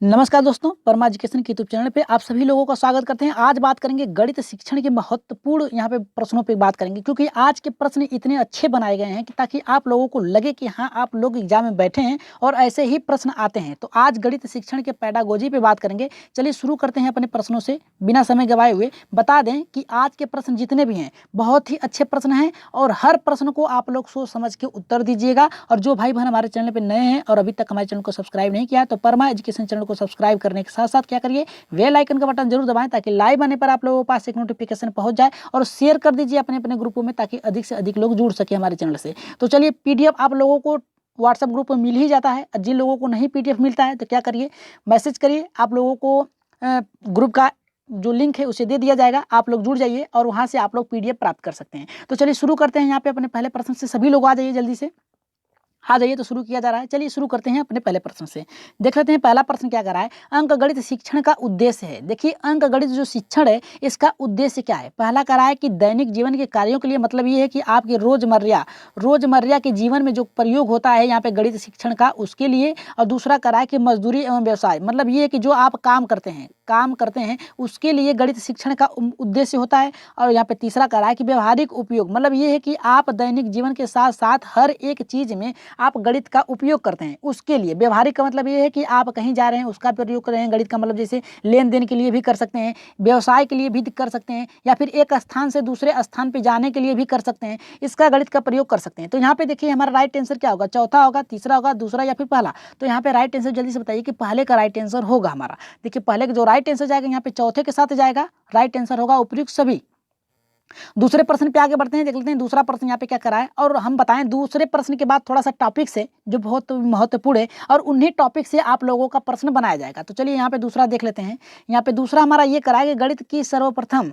नमस्कार दोस्तों, परमा एजुकेशन के यूट्यूब चैनल पे आप सभी लोगों का स्वागत करते हैं। आज बात करेंगे गणित शिक्षण के महत्वपूर्ण यहाँ पे प्रश्नों पे बात करेंगे, क्योंकि आज के प्रश्न इतने अच्छे बनाए गए हैं कि ताकि आप लोगों को लगे कि हाँ, आप लोग एग्जाम में बैठे हैं और ऐसे ही प्रश्न आते हैं। तो आज गणित शिक्षण के पेडागोजी पे बात करेंगे। चलिए शुरू करते हैं अपने प्रश्नों से बिना समय गवाए हुए। बता दें कि आज के प्रश्न जितने भी हैं बहुत ही अच्छे प्रश्न हैं और हर प्रश्न को आप लोग सोच समझ के उत्तर दीजिएगा। और जो भाई बहन हमारे चैनल पर नए हैं और अभी तक हमारे चैनल को सब्सक्राइब नहीं किया है तो परमा एजुकेशन चैनल को सब्सक्राइब करने के साथ साथ क्या करिए, बेल आइकन का बटन जरूर दबाएं ताकि लाइव आने पर आप लोगों के पास एक नोटिफिकेशन पहुंच जाए। और शेयर कर दीजिए अपने अपने ग्रुपों में ताकि अधिक से अधिक लोग जुड़ सके हमारे चैनल से। तो चलिए, पीडीएफ आप लोगों को व्हाट्सएप ग्रुप में मिल ही जाता है। जिन लोगों को नहीं पीडीएफ मिलता है तो क्या करिए, मैसेज करिए। आप लोगों को ग्रुप का जो लिंक है उसे दे दिया जाएगा, आप लोग जुड़ जाइए और वहां से आप लोग पीडीएफ प्राप्त कर सकते हैं। तो चलिए शुरू करते हैं। यहाँ पे अपने पहले प्रश्न से सभी लोग आ जाइए, जल्दी से आ जाइए। तो शुरू किया जा रहा है। चलिए शुरू करते हैं अपने पहले प्रश्न से। देख लेते हैं पहला प्रश्न क्या कर रहा है। अंक गणित शिक्षण का उद्देश्य है। देखिए, अंक गणित जो शिक्षण है इसका उद्देश्य क्या है। पहला कह रहा है कि दैनिक जीवन के कार्यों के लिए, मतलब ये है कि आपके रोजमर्रा के जीवन में जो प्रयोग होता है यहाँ पे गणित शिक्षण का, उसके लिए। और दूसरा कह रहा है कि मजदूरी एवं व्यवसाय, मतलब ये है कि जो आप काम करते हैं उसके लिए गणित शिक्षण का उद्देश्य होता है। और यहाँ पे तीसरा कह रहा है कि व्यवहारिक उपयोग, मतलब ये है कि आप दैनिक जीवन के साथ साथ हर एक चीज में आप गणित का उपयोग करते हैं, उसके लिए। व्यवहारिक का मतलब ये है कि आप कहीं जा रहे हैं उसका प्रयोग कर रहे हैं गणित का, मतलब जैसे लेन देन के लिए भी कर सकते हैं, व्यवसाय के लिए भी कर सकते हैं, या फिर एक स्थान से दूसरे स्थान पर जाने के लिए भी कर सकते हैं, इसका गणित का प्रयोग कर सकते हैं। तो यहाँ पे देखिए हमारा राइट आंसर क्या होगा, चौथा होगा, तीसरा होगा, दूसरा या फिर पहला। तो यहाँ पे राइट आंसर जल्दी से बताइए कि पहले का राइट आंसर होगा हमारा। देखिए पहले का जो राइट आंसर जाएगा यहाँ पे चौथे के साथ जाएगा, राइट आंसर होगा उपयुक्त सभी। दूसरे प्रश्न पे आगे बढ़ते हैं, देख लेते हैं दूसरा प्रश्न यहाँ पे क्या करा है। और हम बताएं दूसरे प्रश्न के बाद थोड़ा सा टॉपिक से जो बहुत महत्वपूर्ण है और उन्हीं टॉपिक से आप लोगों का प्रश्न बनाया जाएगा। तो चलिए यहाँ पे दूसरा देख लेते हैं। यहाँ पे दूसरा हमारा ये करा है कि गणित की सर्वप्रथम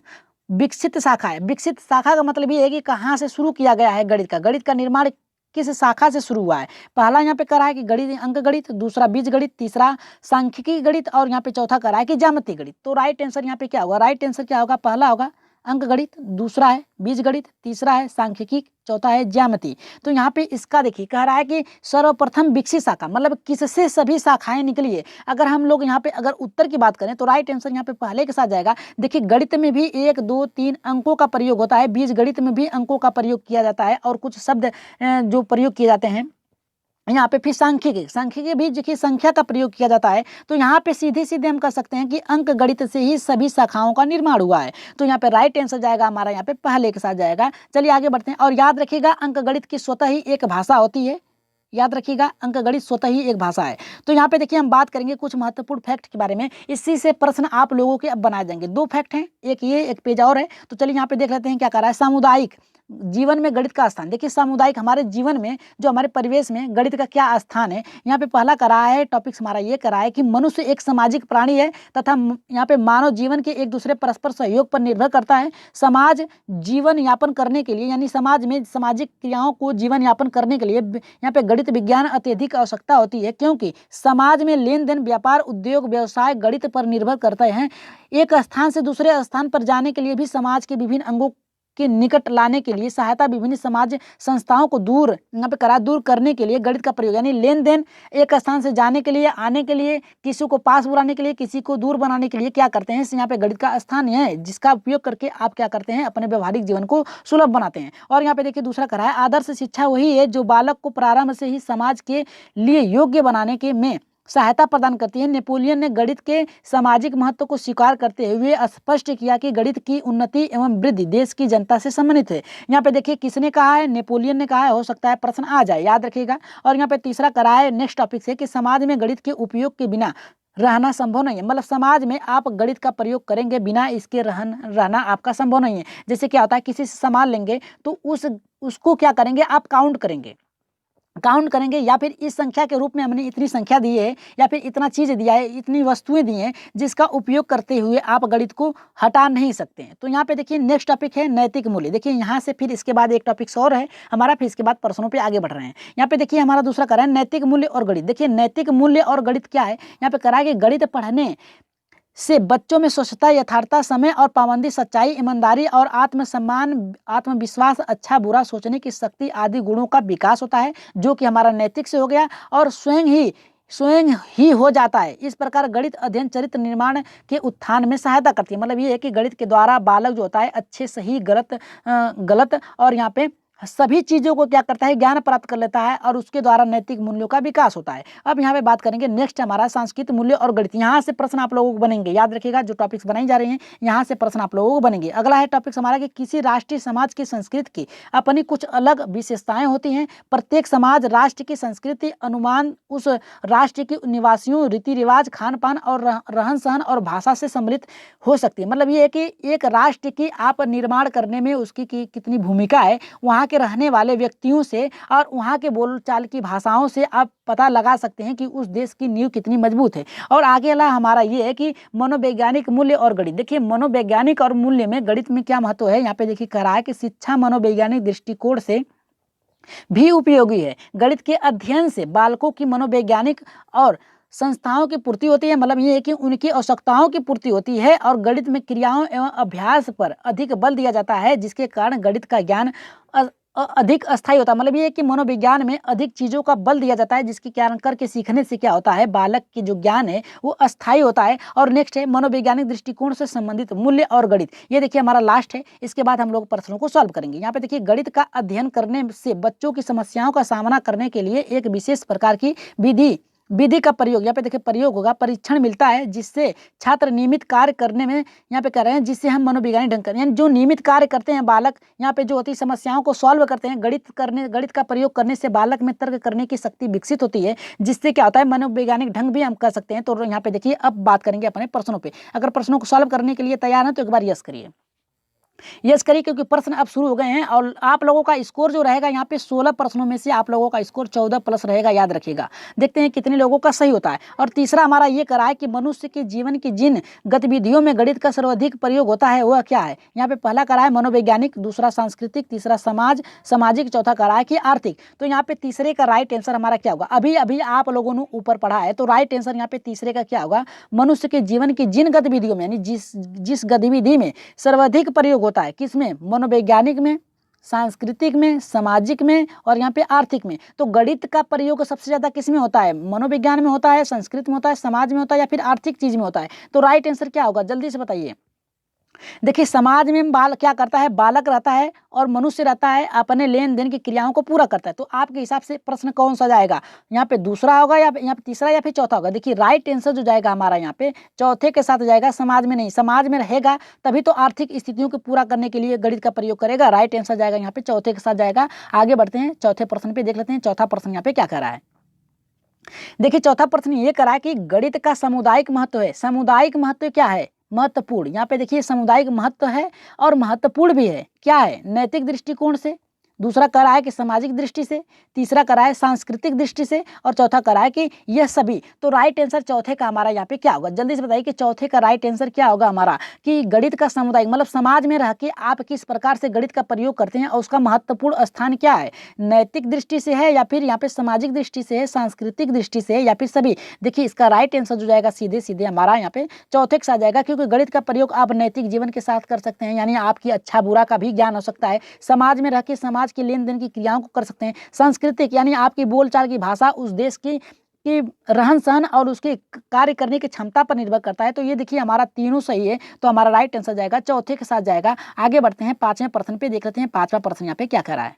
विकसित शाखा है। विकसित शाखा का मतलब ये है कि कहाँ से शुरू किया गया है गणित का निर्माण किस शाखा से शुरू हुआ है। पहला यहाँ पे करा है कि गणित अंक गणित, दूसरा बीज गणित, तीसरा सांख्यिकी गणित और यहाँ पे चौथा करा है कि ज्यामिति गणित। तो राइट आंसर यहाँ पे क्या होगा, राइट आंसर क्या होगा, पहला होगा अंक गणित, दूसरा है बीज गणित, तीसरा है सांख्यिकी, चौथा है ज्यामिति। तो यहाँ पे इसका देखिए कह रहा है कि सर्वप्रथम विकसित शाखा, मतलब किससे सभी शाखाएं निकली है। अगर हम लोग यहाँ पे अगर उत्तर की बात करें तो राइट आंसर यहाँ पे पहले के साथ जाएगा। देखिए गणित में भी 1, 2, 3 अंकों का प्रयोग होता है, बीज गणित में भी अंकों का प्रयोग किया जाता है और कुछ शब्द जो प्रयोग किए जाते हैं यहाँ पे। फिर सांख्यिकी भी देखिए संख्या का प्रयोग किया जाता है। तो यहाँ पे सीधे सीधे हम कह सकते हैं कि अंक गणित से ही सभी शाखाओं का निर्माण हुआ है। तो यहाँ पे राइट आंसर जाएगा हमारा, यहाँ पे पहले के साथ जाएगा। चलिए आगे बढ़ते हैं। और याद रखिएगा अंक गणित की स्वतः ही एक भाषा होती है, याद रखिएगा अंक गणित स्वतः ही एक भाषा है। तो यहाँ पे देखिए हम बात करेंगे कुछ महत्वपूर्ण फैक्ट के बारे में, इसी से प्रश्न आप लोगों के अब बनाए जाएंगे। 2 फैक्ट हैं, एक ये एक पेज और है। तो चलिए यहाँ पे देख लेते हैं क्या कर रहा है। सामुदायिक जीवन में गणित का स्थान। देखिए सामुदायिक हमारे जीवन में, जो हमारे परिवेश में गणित का क्या स्थान है। यहाँ पे पहला करा है टॉपिक्स हमारा ये करा है कि मनुष्य एक सामाजिक प्राणी है तथा यहाँ पे मानव जीवन के एक दूसरे परस्पर सहयोग पर निर्भर करता है। समाज जीवन यापन करने के लिए, यानी समाज में सामाजिक क्रियाओं को जीवन यापन करने के लिए यहाँ पे गणित विज्ञान अत्यधिक आवश्यकता होती है, क्योंकि समाज में लेन देन, व्यापार, उद्योग, व्यवसाय गणित पर निर्भर करते हैं। एक स्थान से दूसरे स्थान पर जाने के लिए भी समाज के विभिन्न अंगों के निकट लाने के लिए सहायता विभिन्न समाज संस्थाओं को दूर यहाँ पे दूर करने के लिए गणित का प्रयोग, यानी लेन देन, एक स्थान से जाने के लिए, आने के लिए, किसी को पास बुलाने के लिए, किसी को दूर बनाने के लिए क्या करते हैं, यहाँ पे गणित का स्थान है जिसका उपयोग करके आप क्या करते हैं, अपने व्यवहारिक जीवन को सुलभ बनाते हैं। और यहाँ पे देखिए दूसरा करा है आदर्श शिक्षा वही है जो बालक को प्रारंभ से ही समाज के लिए योग्य बनाने के में सहायता प्रदान करती है। नेपोलियन ने गणित के सामाजिक महत्व को स्वीकार करते हुए स्पष्ट किया कि गणित की उन्नति एवं वृद्धि देश की जनता से संबंधित है। यहाँ पे देखिए किसने कहा है, नेपोलियन ने कहा है। हो सकता है प्रश्न आ जाए, याद रखिएगा। और यहाँ पे तीसरा करा है नेक्स्ट टॉपिक से कि समाज में गणित के उपयोग के बिना रहना संभव नहीं है, मतलब समाज में आप गणित का प्रयोग करेंगे बिना इसके रहना आपका संभव नहीं है। जैसे क्या होता है, किसी से सामान लेंगे तो उसको क्या करेंगे, आप काउंट करेंगे या फिर इस संख्या के रूप में हमने इतनी संख्या दी है या फिर इतना चीज दिया है, इतनी वस्तुएं दी हैं जिसका उपयोग करते हुए आप गणित को हटा नहीं सकते हैं। तो यहाँ पे देखिए नेक्स्ट टॉपिक है नैतिक मूल्य। देखिए यहाँ से फिर इसके बाद एक टॉपिक और है हमारा, फिर इसके बाद प्रश्नों पे आगे बढ़ रहे हैं। यहाँ पे देखिए हमारा दूसरा करा है नैतिक मूल्य और गणित। देखिए नैतिक मूल्य और गणित क्या है, यहाँ पे करा है कि गणित पढ़ने से बच्चों में स्वच्छता, यथार्थता, समय और पाबंदी, सच्चाई, ईमानदारी और आत्मसम्मान, आत्मविश्वास, अच्छा बुरा सोचने की शक्ति आदि गुणों का विकास होता है, जो कि हमारा नैतिक से हो गया। और स्वयं ही स्वयं ही हो जाता है। इस प्रकार गणित अध्ययन चरित्र निर्माण के उत्थान में सहायता करती है। मतलब ये है कि गणित के द्वारा बालक जो होता है अच्छे, सही, गलत और यहाँ पे सभी चीज़ों को क्या करता है, ज्ञान प्राप्त कर लेता है और उसके द्वारा नैतिक मूल्यों का विकास होता है। अब यहाँ पे बात करेंगे नेक्स्ट हमारा सांस्कृतिक मूल्य और गणित। यहाँ से प्रश्न आप लोगों को बनेंगे, याद रखिएगा जो टॉपिक्स बनाई जा रहे हैं यहाँ से प्रश्न आप लोगों को बनेंगे। अगला है टॉपिक्स हमारा कि किसी राष्ट्रीय समाज की संस्कृति की अपनी कुछ अलग विशेषताएं होती हैं। प्रत्येक समाज राष्ट्र की संस्कृति अनुमान उस राष्ट्र के निवासियों, रीति रिवाज, खान पान और रहन सहन और भाषा से सम्मिलित हो सकती है। मतलब ये है कि एक राष्ट्र की आप निर्माण करने में उसकी कितनी भूमिका है, वहाँ के रहने वाले व्यक्तियों से और वहाँ के बोलचाल की भाषाओं से आप पता लगा सकते हैं कि उस देश की नींव कितनी मजबूत है। और आगे वाला हमारा ये है कि मनोवैज्ञानिक मूल्य और गणित। देखिए मनोवैज्ञानिक और मूल्य में गणित में क्या महत्व है, यहाँ पे देखिए कह रहा है कि शिक्षा मनोवैज्ञानिक दृष्टिकोण से भी उपयोगी है। गणित के अध्ययन से बालकों की मनोवैज्ञानिक और संस्थाओं की पूर्ति होती है। मतलब ये है कि उनकी आवश्यकताओं की पूर्ति होती है और गणित में क्रियाओं एवं अभ्यास पर अधिक बल दिया जाता है, जिसके कारण गणित का ज्ञान अधिक अस्थायी होता है। मतलब ये है कि मनोविज्ञान में अधिक चीज़ों का बल दिया जाता है, जिसके कारण करके सीखने से क्या होता है, बालक की जो ज्ञान है वो अस्थायी होता है। और नेक्स्ट है मनोवैज्ञानिक दृष्टिकोण से संबंधित मूल्य और गणित। ये देखिए हमारा लास्ट है, इसके बाद हम लोग प्रश्नों को सॉल्व करेंगे। यहाँ पे देखिए गणित का अध्ययन करने से बच्चों की समस्याओं का सामना करने के लिए एक विशेष प्रकार की विधि का प्रयोग, यहाँ पे देखिए प्रयोग होगा, परीक्षण मिलता है, जिससे छात्र नियमित कार्य करने में, यहाँ पे कह रहे हैं जिससे हम मनोवैज्ञानिक ढंग कर, यानी जो नियमित कार्य करते हैं बालक, यहाँ पे जो होती है समस्याओं को सॉल्व करते हैं, गणित का प्रयोग करने से बालक में तर्क करने की शक्ति विकसित होती है, जिससे क्या होता है मनोवैज्ञानिक ढंग भी हम कर सकते हैं। तो यहाँ पे देखिए अब बात करेंगे अपने प्रश्नों पर। अगर प्रश्नों को सॉल्व करने के लिए तैयार हैं तो एक बार यस करिए, यस करिए, क्योंकि प्रश्न अब शुरू हो गए हैं और आप लोगों का स्कोर जो रहेगा यहाँ पे 16 प्रश्नों में से आप लोगों का स्कोर 14 प्लस रहेगा, याद रखिएगा। देखते हैं कितने लोगों का सही होता है। और तीसरा हमारा ये करा है कि मनुष्य के जीवन की जिन गतिविधियों में गणित का सर्वाधिक प्रयोग होता है वह क्या है। यहाँ पे पहला करा है मनोवैज्ञानिक, दूसरा सांस्कृतिक, तीसरा सामाजिक, चौथा करा है कि आर्थिक। तो यहाँ पे तीसरे का राइट आंसर हमारा क्या होगा, अभी अभी आप लोगों ने ऊपर पढ़ा है, तो राइट आंसर यहाँ पे तीसरे का क्या होगा, मनुष्य के जीवन की जिन गतिविधियों में, यानी जिस गतिविधि में सर्वाधिक प्रयोग होता है, किसमें, मनोवैज्ञानिक में, सांस्कृतिक में, सामाजिक में और यहाँ पे आर्थिक में। तो गणित का प्रयोग सबसे ज्यादा किस में होता है, मनोविज्ञान में होता है, संस्कृत में होता है, समाज में होता है या फिर आर्थिक चीज में होता है। तो राइट आंसर क्या होगा, जल्दी से बताइए। देखिए समाज में बाल क्या करता है, बालक रहता है और मनुष्य रहता है, अपने लेन देन की क्रियाओं को पूरा करता है। तो आपके हिसाब से प्रश्न कौन सा जाएगा, यहाँ पे दूसरा होगा या यहाँ पे तीसरा या फिर चौथा होगा। देखिए राइट आंसर जो जाएगा हमारा यहाँ पे चौथे के साथ जाएगा, समाज में नहीं। समाज में रहेगा तभी तो आर्थिक स्थितियों को पूरा करने के लिए गणित का प्रयोग करेगा। राइट आंसर जाएगा यहाँ पे चौथे के साथ जाएगा। आगे बढ़ते हैं, चौथे प्रश्न पे देख लेते हैं। चौथा प्रश्न यहाँ पे क्या कर रहा है, देखिए चौथा प्रश्न ये करा है कि गणित का सामुदायिक महत्व है। सामुदायिक महत्व क्या है, महत्वपूर्ण। यहाँ पे देखिए सामुदायिक महत्व है और महत्वपूर्ण भी है। क्या है, नैतिक दृष्टिकोण से, दूसरा करा है कि सामाजिक दृष्टि से, तीसरा करा है सांस्कृतिक दृष्टि से और चौथा करा है कि यह सभी। तो राइट आंसर चौथे का हमारा यहाँ पे क्या होगा, जल्दी से बताइए कि चौथे का राइट आंसर क्या होगा हमारा, कि गणित का सामुदायिक मतलब समाज में रह के आप किस प्रकार से गणित का प्रयोग करते हैं और उसका महत्वपूर्ण स्थान क्या है, नैतिक दृष्टि से है या फिर यहाँ पे सामाजिक दृष्टि से है, सांस्कृतिक दृष्टि से है या फिर सभी। देखिए इसका राइट आंसर जो जाएगा सीधे सीधे हमारा यहाँ पे चौथे के साथ जाएगा, क्योंकि गणित का प्रयोग आप नैतिक जीवन के साथ कर सकते हैं, यानी आपकी अच्छा बुरा का भी ज्ञान हो सकता है। समाज में रह के समाज के लेन देन की क्रियाओं को कर सकते हैं। सांस्कृतिक यानी आपकी बोलचाल की भाषा उस देश की रहन सहन और उसके कार्य करने की क्षमता पर निर्भर करता है। तो ये देखिए हमारा तीनों सही है, तो हमारा राइट आंसर जाएगा चौथे के साथ जाएगा। आगे बढ़ते हैं, पांचवें प्रश्न पे देख लेते हैं। पांचवा प्रश्न यहाँ पे क्या करा है,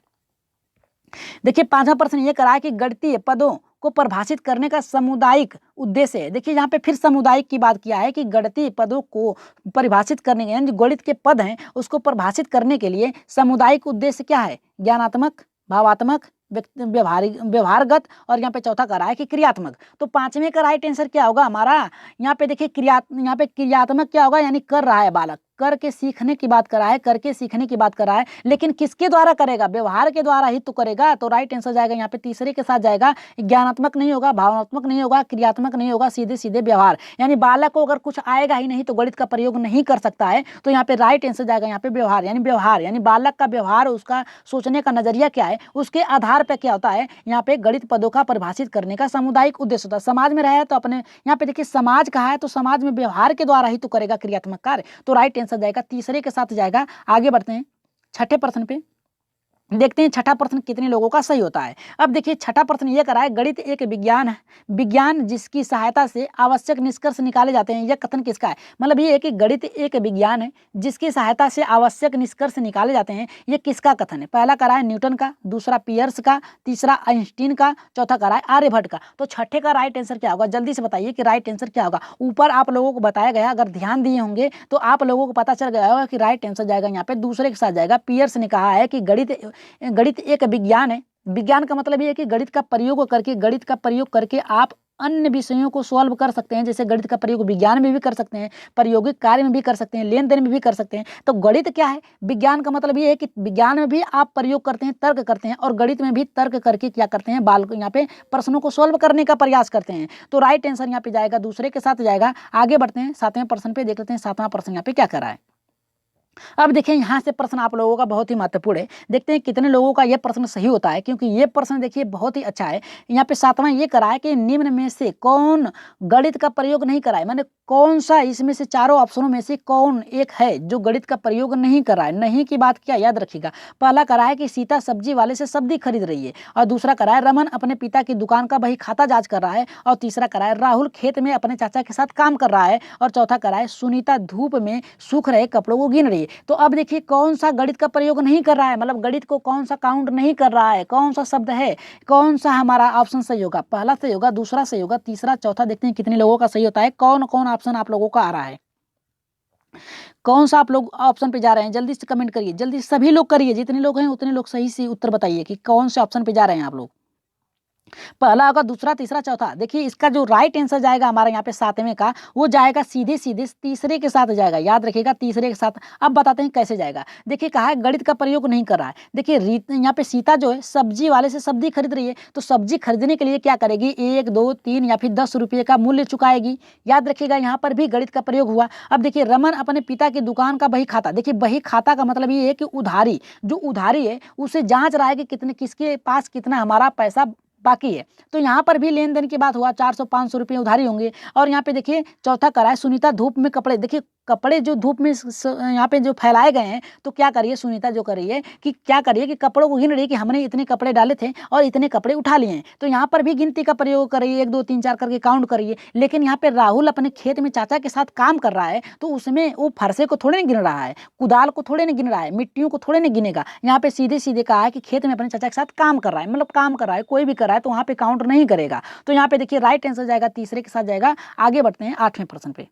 देखिए पांचवा प्रश्न ये करा है कि गणितीय पदों को परिभाषित करने का सामुदायिक उद्देश्य है। देखिए यहाँ पे फिर सामुदायिक की बात किया है कि गणितीय पदों को परिभाषित करने के, यानी जो गणित के पद हैं उसको परिभाषित करने के लिए सामुदायिक उद्देश्य क्या है, ज्ञानात्मक, भावात्मक, व्यवहारगत और यहाँ पे चौथा करा है कि क्रियात्मक। तो पांचवें का राइट आंसर क्या होगा हमारा, यहाँ पे देखिए यहाँ पे क्रियात्मक क्या होगा, यानी कर रहा है बालक, करके सीखने की बात करा है, करके सीखने की बात करा है, लेकिन किसके द्वारा करेगा, व्यवहार के द्वारा ही तो करेगा। तो राइट आंसर जाएगा यहाँ पे तीसरे के साथ जाएगा। ज्ञानात्मक नहीं होगा, भावनात्मक नहीं होगा, क्रियात्मक नहीं होगा, सीधे सीधे व्यवहार, यानी बालक को अगर कुछ आएगा ही नहीं तो गणित का प्रयोग नहीं कर सकता है। तो यहाँ पे राइट आंसर जाएगा यहाँ पे व्यवहार, यानी बालक का व्यवहार, उसका सोचने का नजरिया क्या है, उसके आधार पर क्या होता है, यहाँ पे गणित पदों का परिभाषित करने का सामुदायिक उद्देश्य होता है। समाज में रहा है तो अपने यहाँ पे देखिए समाज कहा है तो समाज में व्यवहार के द्वारा ही तो करेगा क्रियात्मक कार्य। तो राइट आंसर जाएगा तीसरे के साथ जाएगा। आगे बढ़ते हैं छठे प्रश्न पे। देखते हैं छठा प्रश्न कितने लोगों का सही होता है। अब देखिए छठा प्रश्न ये करा है, गणित एक विज्ञान है, विज्ञान जिसकी सहायता से आवश्यक निष्कर्ष निकाले जाते हैं। यह कथन किसका है? मतलब ये है कि गणित एक विज्ञान है जिसकी सहायता से आवश्यक निष्कर्ष निकाले जाते हैं। ये किसका कथन है? पहला करा है न्यूटन का, दूसरा पियर्स का, तीसरा आइंस्टीन का, चौथा करा है आर्यभट्ट का। तो छठे का राइट आंसर क्या होगा? जल्दी से बताइए कि राइट आंसर क्या होगा। ऊपर आप लोगों को बताया गया, अगर ध्यान दिए होंगे तो आप लोगों को पता चल गया होगा कि राइट आंसर जाएगा यहाँ पे दूसरे के साथ जाएगा। पियर्स ने कहा है कि गणित एक विज्ञान है। विज्ञान का मतलब ये है कि गणित का प्रयोग करके आप अन्य विषयों को सॉल्व कर सकते हैं। जैसे गणित का प्रयोग विज्ञान में भी कर सकते हैं, प्रायोगिक कार्य में भी कर सकते हैं, लेन देन में भी कर सकते हैं। तो गणित क्या है? विज्ञान का मतलब ये है कि विज्ञान में भी आप प्रयोग करते हैं, तर्क करते हैं, और गणित में भी तर्क करके क्या करते हैं? यहाँ पे प्रश्नों को सॉल्व करने का प्रयास करते हैं। तो राइट आंसर यहाँ पे जाएगा दूसरे के साथ जाएगा। आगे बढ़ते हैं सातवें प्रश्न पे, देख लेते हैं सातवां प्रश्न यहाँ पे क्या कर रहा है। अब देखिए यहाँ से प्रश्न आप लोगों का बहुत ही महत्वपूर्ण है। देखते हैं कितने लोगों का यह प्रश्न सही होता है, क्योंकि ये प्रश्न देखिए बहुत ही अच्छा है। यहाँ पे सातवां ये करा है कि निम्न में से कौन गणित का प्रयोग नहीं करा है, माने कौन सा इसमें से चारों ऑप्शनों में से कौन एक है जो गणित का प्रयोग नहीं कर रहा है। नहीं की बात क्या याद रखिएगा। पहला करा है कि सीता सब्जी वाले से सब्जी खरीद रही है, और दूसरा करा है रमन अपने पिता की दुकान का बही खाता जांच कर रहा है, और तीसरा करा है राहुल खेत में अपने चाचा के साथ काम कर रहा है, और चौथा करा है सुनीता धूप में सूख रहे कपड़ों को गिन रही है। तो अब देखिए कौन सा गणित का प्रयोग नहीं कर रहा है, मतलब गणित को कौन सा काउंट नहीं कर रहा है, कौन सा शब्द है, कौन सा हमारा ऑप्शन सही होगा। पहला सही होगा, दूसरा सही होगा, तीसरा चौथा। देखते हैं कितने लोगों का सही होता है, कौन कौन ऑप्शन आप लोगों का आ रहा है, कौन सा आप लोग ऑप्शन पे जा रहे हैं। जल्दी से कमेंट करिए, जल्दी सभी लोग करिए, जितने लोग हैं उतने लोग सही से उत्तर बताइए कि कौन से ऑप्शन पे जा रहे हैं आप लोग। पहला होगा, दूसरा, तीसरा, चौथा। देखिए इसका जो राइट आंसर जाएगा हमारे यहाँ पे सातवें का, वो जाएगा सीधे सीधे तीसरे के साथ जाएगा। याद रखिएगा तीसरे के साथ। अब बताते हैं कैसे जाएगा। देखिए कहा है गणित का प्रयोग नहीं कर रहा है। देखिए यहाँ पे सीता जो है सब्जी वाले से सब्जी खरीद रही है, तो सब्जी खरीदने के लिए क्या करेगी? 1, 2, 3 या फिर 10 रुपये का मूल्य चुकाएगी। याद रखिएगा यहाँ पर भी गणित का प्रयोग हुआ। अब देखिए रमन अपने पिता की दुकान का बही खाता। देखिए बही खाता का मतलब ये है कि उधारी, जो उधारी है उसे जांच रहा है कि कितने किसके पास कितना हमारा पैसा बाकी है। तो यहाँ पर भी लेन देन की बात हुआ, 400-500 रुपये उधारी होंगे। और यहाँ पे देखिए चौथा करा है सुनीता धूप में कपड़े। देखिए कपड़े जो धूप में यहाँ पे जो फैलाए गए हैं, तो क्या करिए सुनीता जो करिए कि क्या करिए कि कपड़ों को गिन रही है कि हमने इतने कपड़े डाले थे और इतने कपड़े उठा लिए हैं। तो यहाँ पर भी गिनती का प्रयोग करिए, 1, 2, 3, 4 करके काउंट करिए। लेकिन यहाँ पे राहुल अपने खेत में चाचा के साथ काम कर रहा है, तो उसमें वो फरसे को थोड़े नहीं गिन रहा है, कुदाल को थोड़े नहीं गिन रहा है, मिट्टियों को थोड़े नहीं गिनेगा। यहाँ पे सीधे सीधे कहा है कि खेत में अपने चाचा के साथ काम कर रहा है, मतलब काम कर रहा है, कोई भी कर रहा है, तो वहाँ पे काउंट नहीं करेगा। तो यहाँ पे देखिए राइट आंसर जाएगा तीसरे के साथ जाएगा। आगे बढ़ते हैं आठवें प्रश्न पे।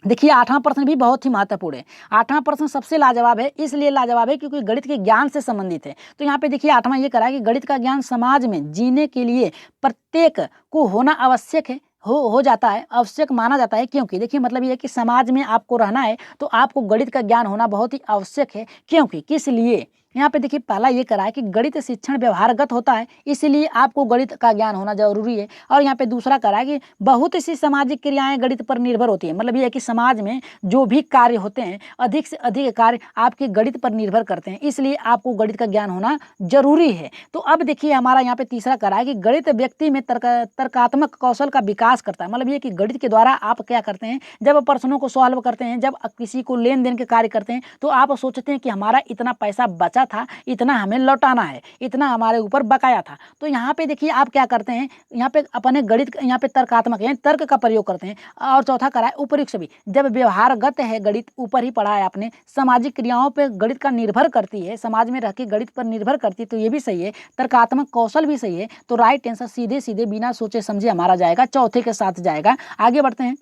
देखिए आठवां प्रश्न भी बहुत ही महत्वपूर्ण है। आठवां प्रश्न सबसे लाजवाब है, इसलिए लाजवाब है क्योंकि गणित के ज्ञान से संबंधित है। तो यहाँ पे देखिए आठवां ये करा है कि गणित का ज्ञान समाज में जीने के लिए प्रत्येक को होना आवश्यक है, हो जाता है, आवश्यक माना जाता है। क्योंकि देखिए मतलब ये है कि समाज में आपको रहना है तो आपको गणित का ज्ञान होना बहुत ही आवश्यक है। क्योंकि किस लिए? यहाँ पे देखिए पहला ये करा है कि गणित शिक्षण व्यवहारगत होता है, इसलिए आपको गणित का ज्ञान होना जरूरी है। और यहाँ पे दूसरा करा है कि बहुत सी सामाजिक क्रियाएं गणित पर निर्भर होती है, मतलब ये है कि समाज में जो भी कार्य होते हैं अधिक से अधिक कार्य आपके गणित पर निर्भर करते हैं, इसलिए आपको गणित का ज्ञान होना जरूरी है। तो अब देखिए हमारा यहाँ पे तीसरा करा है कि गणित व्यक्ति में तर्कात्मक कौशल का विकास करता है, मतलब ये कि गणित के द्वारा आप क्या करते हैं, जब प्रश्नों को सॉल्व करते हैं, जब किसी को लेन देन के कार्य करते हैं, तो आप सोचते हैं कि हमारा इतना पैसा बचा था, इतना हमें लौटाना है, इतना हमारे ऊपर बकाया था। तो यहाँ पे देखिए आप क्या करते हैं, यहाँ पे अपने गणित यहाँ पे तर्कात्मक यानी तर्क का प्रयोग करते हैं। और चौथा करा है उपयुक्त सभी, जब व्यवहारगत है गणित, ऊपर ही पढ़ा है आपने, सामाजिक क्रियाओं पे गणित का निर्भर करती है, समाज में रह के गणित पर निर्भर करती है, तो ये भी सही है। तर्कात्मक कौशल भी सही है। तो राइट आंसर सीधे सीधे बिना सोचे समझे हमारा जाएगा, चौथे के साथ जाएगा। आगे बढ़ते हैं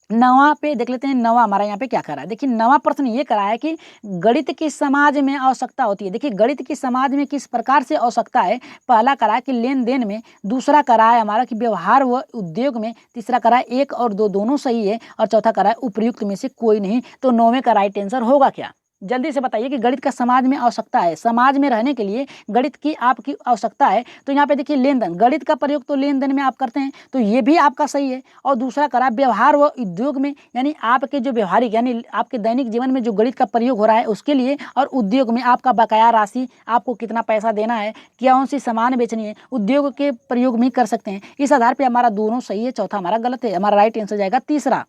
नवा पे, देख लेते हैं नवा हमारा यहाँ पे क्या करा है। देखिए नवा प्रश्न ये करा है कि गणित की समाज में आवश्यकता होती है। देखिए गणित की समाज में किस प्रकार से आवश्यकता है। पहला करा है कि लेन देन में, दूसरा करा है हमारा कि व्यवहार व उद्योग में, तीसरा करा है 1 और 2 दोनों सही है, और चौथा करा है उपयुक्त में से कोई नहीं। तो 9वें का राइट आंसर होगा क्या? जल्दी से बताइए कि गणित का समाज में आवश्यकता है, समाज में रहने के लिए गणित की आपकी आवश्यकता है। तो यहाँ पे देखिए लेन देन, गणित का प्रयोग तो लेन देन में आप करते हैं, तो ये भी आपका सही है। और दूसरा करा व्यवहार व उद्योग में, यानी आपके जो व्यवहारिक यानी आपके दैनिक जीवन में जो गणित का प्रयोग हो रहा है उसके लिए, और उद्योग में आपका बकाया राशि, आपको कितना पैसा देना है, कौन सी सामान बेचनी है, उद्योग के प्रयोग में कर सकते हैं। इस आधार पर हमारा दोनों सही है, चौथा हमारा गलत है। हमारा राइट आंसर जाएगा तीसरा।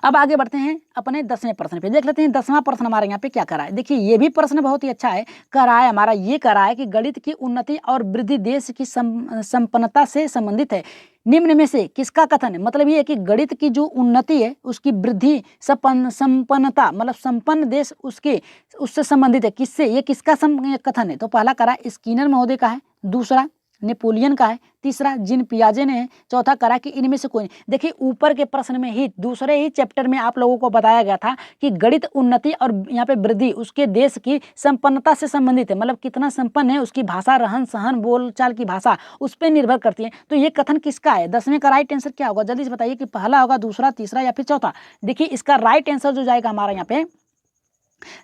अब आगे बढ़ते हैं अपने 10वें प्रश्न पे। देख लेते हैं 10वां प्रश्न हमारे यहाँ पे क्या करा है। देखिए ये भी प्रश्न बहुत ही अच्छा है। करा है हमारा, ये करा है कि गणित की उन्नति और वृद्धि देश की संपन्नता से संबंधित है। निम्न में से किसका कथन है? मतलब ये है कि गणित की जो उन्नति है उसकी वृद्धि संपन्नता, मतलब संपन्न देश उसके उससे संबंधित है। किससे? ये किसका कथन है? तो पहला करा स्किनर महोदय का है, दूसरा नेपोलियन का है, तीसरा जीन पियाजे ने है, चौथा करा कि इनमें से कोई नहीं। देखिए ऊपर के प्रश्न में ही दूसरे ही चैप्टर में आप लोगों को बताया गया था कि गणित उन्नति और यहाँ पे वृद्धि उसके देश की संपन्नता से संबंधित है। मतलब कितना संपन्न है, उसकी भाषा, रहन सहन, बोलचाल की भाषा उस पर निर्भर करती है। तो ये कथन किसका है? 10वें का राइट आंसर क्या होगा? जल्दी से बताइए कि पहला होगा, दूसरा, तीसरा या फिर चौथा। देखिए इसका राइट आंसर जो जाएगा हमारा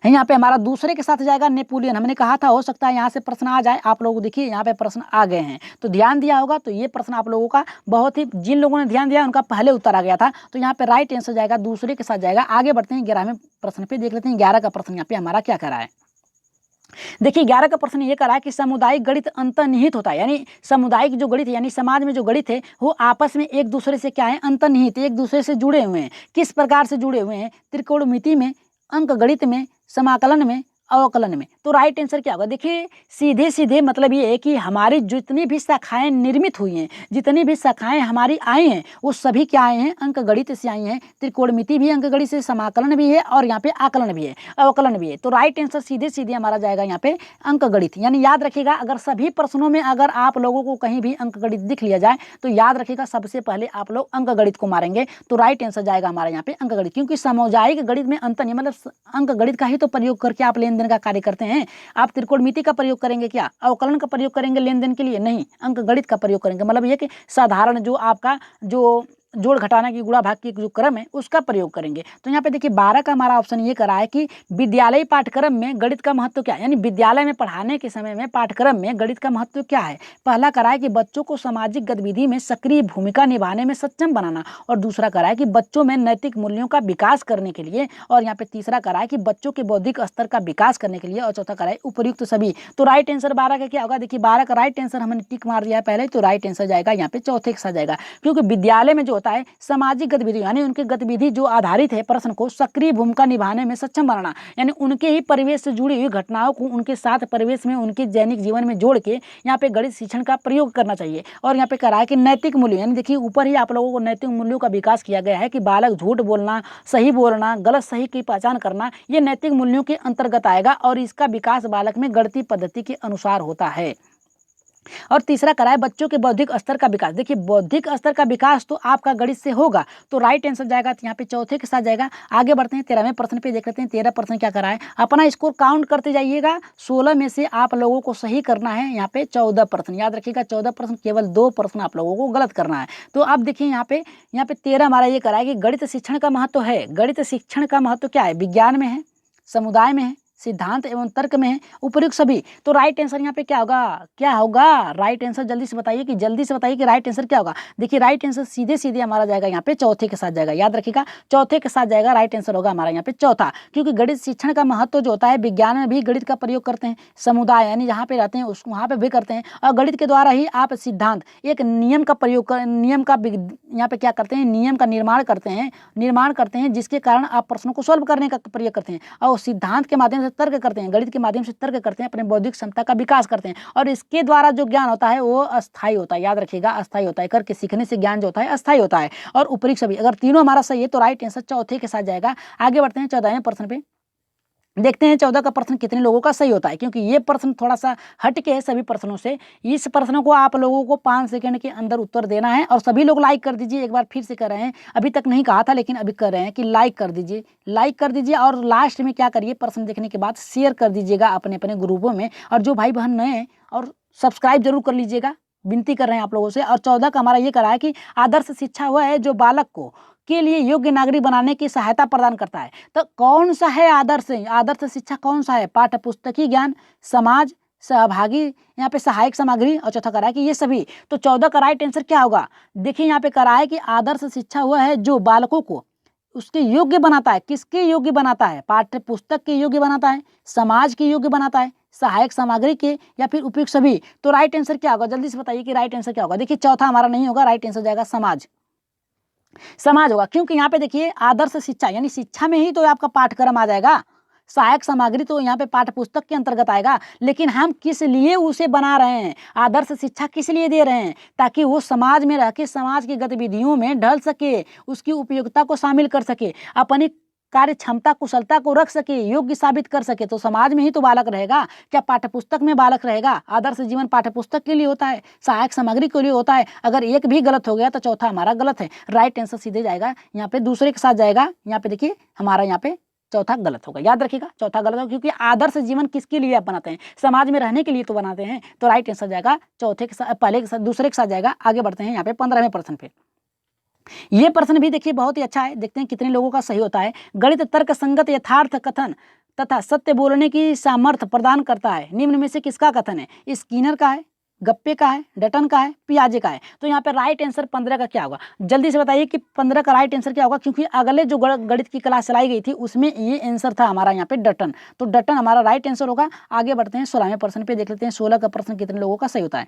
यहाँ पे हमारा दूसरे के साथ जाएगा नेपोलियन। हमने कहा था हो सकता है यहाँ से प्रश्न आ जाए। आप लोग देखिए यहाँ पे प्रश्न आ गए हैं तो ध्यान दिया होगा। तो ये प्रश्न आप लोगों का बहुत ही, जिन लोगों ने ध्यान दिया उनका पहले उत्तर आ गया था। तो यहाँ पे राइट आंसर जाएगा, दूसरे के साथ जाएगा। आगे बढ़ते हैं 11वें प्रश्न पे। देख लेते हैं 11 का प्रश्न यहाँ पे हमारा क्या करा है। देखिए 11 का प्रश्न ये करा है कि सामुदायिक गणित अंतर्निहित होता है। यानी सामुदायिक जो गणित यानी समाज में जो गणित है वो आपस में एक दूसरे से क्या है? अंतर्निहित, एक दूसरे से जुड़े हुए हैं। किस प्रकार से जुड़े हुए हैं? त्रिकोणमिति में, अंक गणित में, समाकलन में, अवकलन में। तो राइट आंसर क्या होगा? देखिए सीधे सीधे मतलब ये है कि हमारी जितनी भी शाखाएं निर्मित हुई हैं, जितनी भी शाखाएं हमारी आई हैं, वो सभी क्या आए हैं? अंक गणित से आई हैं। त्रिकोणमिति भी अंक गणित से, समाकलन भी है और यहाँ पे आकलन भी है, अवकलन भी है। तो राइट आंसर सीधे सीधे हमारा जाएगा यहाँ पे अंक गणित। यानी याद रखिएगा, अगर सभी प्रश्नों में अगर आप लोगों को कहीं भी अंक गणित दिख लिया जाए तो याद रखिएगा सबसे पहले आप लोग अंक गणित को मारेंगे। तो राइट आंसर जाएगा हमारा यहाँ पे अंक गणित, क्योंकि सामुदायिक गणित में अंतर नहीं, मतलब अंक गणित का ही तो प्रयोग करके आप लेन देन का कार्य करते हैं। आप त्रिकोणमिति का प्रयोग करेंगे क्या? अवकलन का प्रयोग करेंगे लेन देन के लिए? नहीं, अंक गणित का प्रयोग करेंगे। मतलब ये कि साधारण जो आपका जो जोड़ घटाना की, गुणा भाग की जो क्रम है उसका प्रयोग करेंगे। तो यहाँ पे देखिए 12 का हमारा ऑप्शन ये करा है कि विद्यालय पाठ्यक्रम में गणित का महत्व क्या है। यानी विद्यालय में पढ़ाने के समय में पाठ्यक्रम में गणित का महत्व क्या है। पहला करा है कि बच्चों को सामाजिक गतिविधि में सक्रिय भूमिका निभाने में सक्षम बनाना, और दूसरा करा है कि बच्चों में नैतिक मूल्यों का विकास करने के लिए, और यहाँ पे तीसरा करा है कि बच्चों के बौद्धिक स्तर का विकास करने के लिए, और चौथा करा है उपयुक्त सभी। तो राइट आंसर 12 का क्या होगा? देखिए 12 का राइट आंसर हमने टिक मार दिया है पहले, तो राइट आंसर जाएगा यहाँ पे चौथे के साथ जाएगा। क्योंकि विद्यालय में जो होता है सामाजिक गतिविधि, यानी उनकी गतिविधि जो आधारित है प्रश्न को सक्रिय भूमिका निभाने में सक्षम बनाना, यानी उनके ही परिवेश से जुड़ी हुई घटनाओं को उनके साथ परिवेश में, उनके दैनिक जीवन में जोड़ के यहाँ पे गणित शिक्षण का प्रयोग करना चाहिए। और यहाँ पे करा है कि नैतिक मूल्य, यानी देखिए ऊपर ही आप लोगों को नैतिक मूल्यों का विकास किया गया है कि बालक झूठ बोलना, सही बोलना, गलत सही की पहचान करना, ये नैतिक मूल्यों के अंतर्गत आएगा, और इसका विकास बालक में गणितीय पद्धति के अनुसार होता है। और तीसरा करा है बच्चों के बौद्धिक स्तर का विकास। देखिए बौद्धिक स्तर का विकास तो आपका गणित से होगा, तो राइट आंसर जाएगा यहाँ पे चौथे के साथ जाएगा। आगे बढ़ते हैं 13वें प्रश्न पे। देख लेते हैं 13 प्रश्न क्या करा है। अपना स्कोर काउंट करते जाइएगा, 16 में से आप लोगों को सही करना है। यहाँ पे 14 प्रश्न, याद रखिएगा 14 प्रश्न, केवल 2 प्रश्न आप लोगों को गलत करना है। तो आप देखिए यहाँ पे 13 हमारा ये करा है कि गणित शिक्षण का महत्व है। गणित शिक्षण का महत्व क्या है? विज्ञान में है, समुदाय में है, सिद्धांत एवं तर्क में है, उपयुक्त सभी। तो राइट आंसर यहाँ पे क्या होगा? क्या होगा राइट आंसर? जल्दी से बताइए कि राइट आंसर क्या होगा। देखिए राइट आंसर सीधे सीधे हमारा जाएगा यहाँ पे चौथे के साथ जाएगा। याद रखिएगा चौथे के साथ जाएगा, राइट आंसर होगा हमारा यहाँ पे चौथा। क्योंकि गणित शिक्षण का महत्व जो होता है, विज्ञान में भी गणित का प्रयोग करते हैं, समुदाय यानी जहाँ पे रहते हैं उस वहाँ पे भी करते हैं, और गणित के द्वारा ही आप सिद्धांत, एक नियम का प्रयोग कर, नियम का यहाँ पे क्या करते हैं? नियम का निर्माण करते हैं जिसके कारण आप प्रश्नों को सॉल्व करने का प्रयोग करते हैं, और सिद्धांत के माध्यम से तर्क करते हैं, गणित के माध्यम से तर्क करते हैं, अपने बौद्धिक क्षमता का विकास करते हैं, और इसके द्वारा जो ज्ञान होता है वो अस्थायी होता है। याद रखिएगा अस्थायी होता है, करके सीखने से ज्ञान जो होता है अस्थायी होता है। और उपयुक्त सभी, अगर तीनों हमारा सही है तो राइट आंसर चौथे के साथ जाएगा। आगे बढ़ते हैं 14वें प्रश्न पे। देखते हैं 14 का प्रश्न कितने लोगों का सही होता है, क्योंकि ये प्रश्न थोड़ा सा हट के है सभी प्रश्नों से। इस प्रश्न को आप लोगों को 5 सेकंड के अंदर उत्तर देना है, और सभी लोग लाइक कर दीजिए। एक बार फिर से कर रहे हैं, अभी तक नहीं कहा था लेकिन अभी कर रहे हैं कि लाइक कर दीजिए, और लास्ट में क्या करिए, प्रश्न देखने के बाद शेयर कर दीजिएगा अपने अपने ग्रुपों में। और जो भाई बहन नए हैं और सब्सक्राइब जरूर कर लीजिएगा, विनती कर रहे हैं आप लोगों से। और 14 का हमारा ये करा है कि आदर्श शिक्षा वह है जो बालक को के लिए योग्य नागरिक बनाने की सहायता प्रदान करता है। तो कौन सा है आदर्श शिक्षा? कौन सा है? पाठ्य पुस्तकीय ज्ञान, समाज सहभागी, यहाँ पे सहायक सामग्री, और चौथा करा है कि ये सभी। तो 14 का राइट आंसर क्या होगा? देखिए यहाँ पे करा है कि आदर्श शिक्षा वह है जो बालकों को उसके योग्य बनाता है। किसके योग्य बनाता है? पाठ्य पुस्तक के योग्य बनाता है, समाज के योग्य बनाता है, सहायक सामग्री के, या फिर उपयुक्त सभी। तो राइट आंसर क्या होगा? जल्दी से बताइए कि राइट आंसर क्या होगा। देखिए चौथा हमारा नहीं होगा, राइट आंसर जाएगा समाज। समाज होगा, क्योंकि यहाँ पे देखिए आदर्श शिक्षा यानी शिक्षा में ही तो आपका पाठ्यक्रम आ जाएगा। सहायक सामग्री तो यहाँ पे पाठ्य पुस्तक के अंतर्गत आएगा, लेकिन हम किस लिए उसे बना रहे हैं, आदर्श शिक्षा किस लिए दे रहे हैं, ताकि वो समाज में रह के समाज की गतिविधियों में ढल सके, उसकी उपयोगिता को शामिल कर सके, अपनी कार्य क्षमता कुशलता को रख सके, योग्य साबित कर सके। तो समाज में ही तो बालक रहेगा, क्या पाठ्यपुस्तक में बालक रहेगा? आदर्श जीवन पाठ्यपुस्तक के लिए होता है, सहायक सामग्री के लिए होता है। अगर एक भी गलत हो गया तो चौथा हमारा गलत है। राइट आंसर सीधे जाएगा, यहाँ पे दूसरे के साथ जाएगा। यहाँ पे देखिए हमारा यहाँ पे चौथा गलत होगा, याद रखिएगा चौथा गलत होगा, क्योंकि आदर्श जीवन किसके लिए आप बनाते हैं? समाज में रहने के लिए तो बनाते हैं। तो राइट आंसर जाएगा चौथे के साथ, पहले के साथ दूसरे के साथ जाएगा। आगे बढ़ते हैं यहाँ पे 15वें प्रश्न पे। ये प्रश्न भी देखिए बहुत ही अच्छा है, देखते हैं कितने लोगों का सही होता है। गणित तर्क संगत यथार्थ कथन तथा सत्य बोलने की सामर्थ्य प्रदान करता है, निम्न में से किसका कथन है? स्किनर का है, गप्पे का है, डटन का है, पियाजे का है। तो यहाँ पे राइट आंसर 15 का क्या होगा? जल्दी से बताइए कि 15 का राइट आंसर क्या होगा, क्योंकि अगले जो गणित की क्लास चलाई गई थी उसमें ये आंसर था हमारा यहाँ पे डटन। तो डटन हमारा राइट आंसर होगा। आगे बढ़ते हैं 16वें प्रश्न पे, देख लेते हैं 16 का प्रश्न कितने लोगों का सही होता है।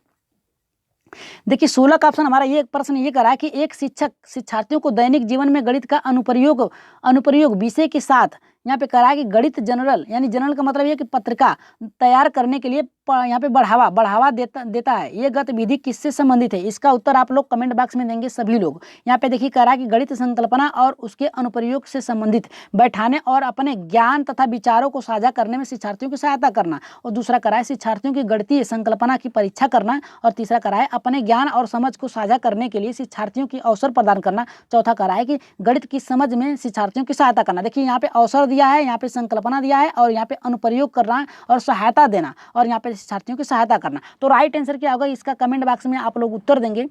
देखिए 16 का ऑप्शन हमारा ये प्रश्न ये करा है कि एक शिक्षक शिक्षार्थियों को दैनिक जीवन में गणित का अनुप्रयोग विषय के साथ यहाँ पे करा है कि गणित जनरल, यानी जनरल का मतलब ये कि पत्रिका तैयार करने के लिए यहाँ पे बढ़ावा देता है। ये गतिविधि किससे संबंधित है? इसका उत्तर आप लोग कमेंट बॉक्स में देंगे सभी लोग। यहाँ पे देखिए कह रहा है कि गणित संकल्पना और उसके अनुप्रयोग से संबंधित बैठाने और अपने ज्ञान तथा विचारों को साझा करने में शिक्षार्थियों की सहायता करना। और दूसरा करा है शिक्षार्थियों की गणितीय संकल्पना की परीक्षा करना। और तीसरा करा है अपने ज्ञान और समझ को साझा करने के लिए शिक्षार्थियों की अवसर प्रदान करना। चौथा करा है कि गणित की समझ में शिक्षार्थियों की सहायता करना। देखिए यहाँ पे अवसर दिया है, यहाँ पे संकल्पना दिया है, और यहाँ पे अनुप्रयोग करना और सहायता देना, और यहाँ पे शिक्षार्थियों की सहायता करना। तो राइट आंसर क्या होगा, इसका कमेंट बॉक्स में आप लोग उत्तर देंगे।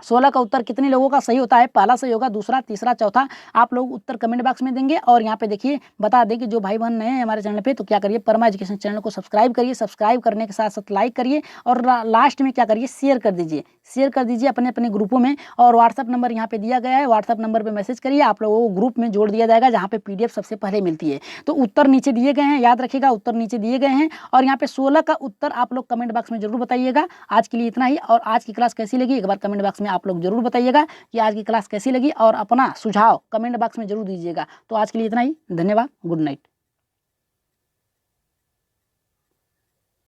16 का उत्तर कितने लोगों का सही होता है? पहला सही होगा, दूसरा, तीसरा, चौथा आप लोग उत्तर कमेंट बॉक्स में देंगे। और यहाँ पे देखिए बता दें कि जो भाई बहन नए हैं हमारे चैनल पे तो क्या करिए, परमा एजुकेशन चैनल को सब्सक्राइब करिए, सब्सक्राइब करने के साथ साथ लाइक करिए, और लास्ट में क्या करिए, शेयर कर दीजिए अपने अपने ग्रुपों में। और व्हाट्सअप नंबर यहाँ पे दिया गया है, व्हाट्सअप नंबर पर मैसेज करिए, आप लोगों को ग्रुप में जोड़ दिया जाएगा जहाँ पे PDF सबसे पहले मिलती है। तो उत्तर नीचे दिए गए हैं, याद रखिएगा उत्तर नीचे दिए गए हैं। और यहाँ पे 16 का उत्तर आप लोग कमेंट बॉक्स में जरूर बताइएगा। आज के लिए इतना ही, और आज की क्लास कैसी लगी एक बार कमेंट बॉक्स में आप लोग जरूर बताइएगा कि आज की क्लास कैसी लगी, और अपना सुझाव कमेंट बॉक्स में जरूर दीजिएगा। तो आज के लिए इतना ही, धन्यवाद, गुड नाइट।